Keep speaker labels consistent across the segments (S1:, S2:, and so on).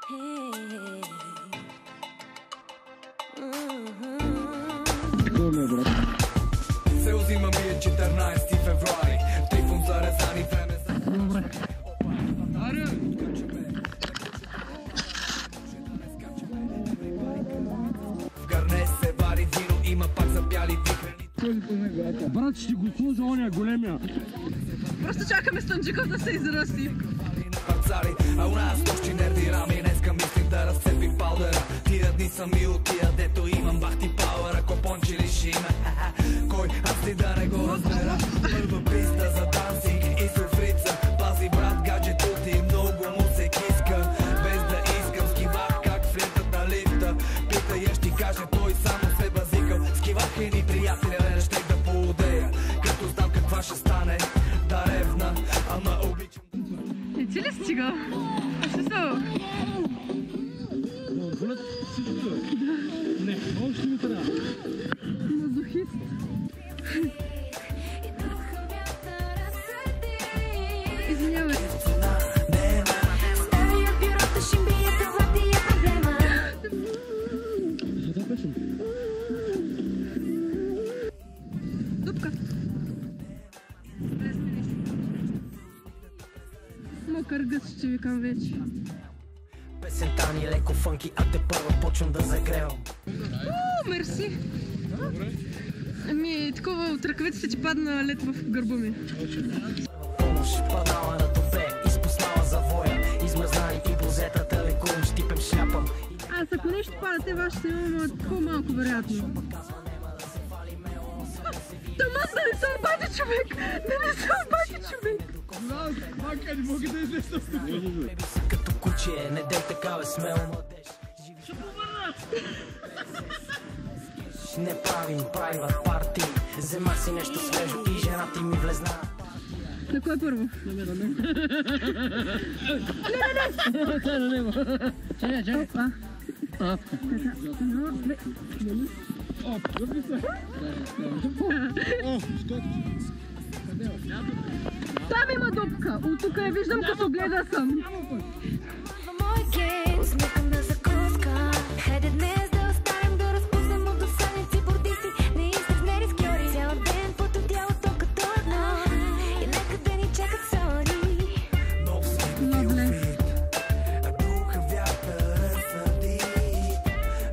S1: Се узима ми е 14 февруари, трипом зарезани време за...
S2: Добре.
S1: В гърне се вари вино, има пак запяли вихрени.
S2: Брат, ще го сложа оня големия.
S3: Просто чакаме Станджиков да се израсти.
S1: А у нас тощи нерви рами, днеска мислим да разцепим паудера. Тия дни са ми от тия, дето имам бахти пауъра, копончи лишиме. Кой аз ли да не го разбера? Първа писта за дансинг и сурфрица. Пази брат, гаджето ти много му се киска. Без да искам скивах как в лентата лифта. Пита я ще каже, той само се базикал. Скивах и ни приятеля, не щех да поудея. Като знам каква ще стане, да ревна, ама обичам.
S3: Ти ли стигал? Що?
S2: Болят всичко. Не, още ми трябва.
S3: Мазохист. Извинявай. Дупка. Мокър гъс ще викам вече.
S4: Песента ни леко фънки, а те първо почвам да загревам.
S3: Мерси. Ами, такова от ръкавиците ти падна лед в гърба ми.
S4: Помощ, падала на добе, изпуснала завоя. Измръзнали и бозетата, лекувам, щипем, шляпам.
S3: Аз ако нещо пада, те вашите имаме по-малко вероятно. Таман да не се обади човек! Да не се обади човек!
S2: Мака, не мога да излезна в тук.
S4: Като куче, не дей така бе смело младеж.
S2: Ще повърнат!
S4: Не правим прайват парти. Вземах си нещо свежо и жената ми влезна.
S3: На кой първо?
S2: На мен. Не! Това е на него. Чакай.
S3: Опа. Едно, две.
S2: Оп, върви се. О, скот.
S3: Там има дупка. От тук я виждам, като гледа съм.
S5: Смятам на закуска. Хайде днес да оставим да разпуснем от досадници бордисти. Неизтъжни рискьори. Цял ден пототялото като едно. И нека да ни чакат сони.
S3: Ловле.
S1: Духа вятъра съди,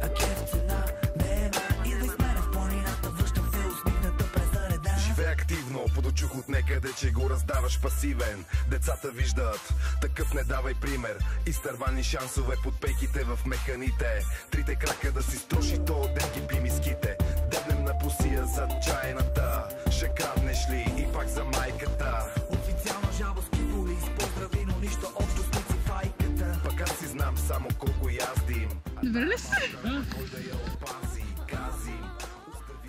S1: а кеф цена нема. Идвай с мене в планината, връщам те усмихната през зареда.
S6: Живее активно, подочух от некъде, че го раздаваш пасивен. Децата виждат, такъв не давай пример. Изтървани шансове под пейките в механите. Трите крака да си строши то, ден ги пи миските. Дебнем на пусия зад чайната. Ще краднеш ли и пак за майката?
S1: Официална жалба с кибулис, поздрави, но нищо общо с пицифайката.
S6: Пък аз си знам само колко яздим.
S3: Добре ли си?
S6: Кой да я опази, гази.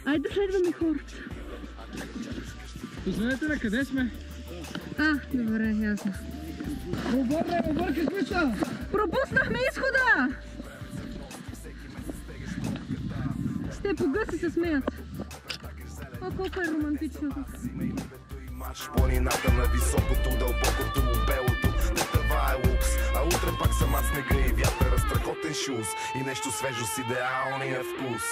S3: Айде да следваме хората.
S2: Знаете ли къде сме?
S3: Добре, ясно.
S2: Обър, какви са?
S3: Пропуснахме изхода! Те по гъси се смеят. О, колко е романтично тук.
S6: Марш планината на високото, дълбокото, белото. Не това е лукс, а утре пак сама снега и вятъра, страхотен шуз и нещо свежо с идеалния вкус.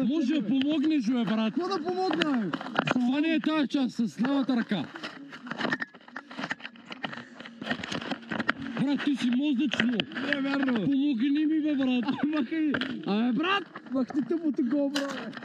S2: Може да помогнеш, бе, брат. Какво да помогна, бе? Това не е тази част, с лявата ръка. Брат, ти си мозъчно. Не, вярно. Помогни ми, бе, брат. Махай. Абе, брат, махни тъпото го, брат.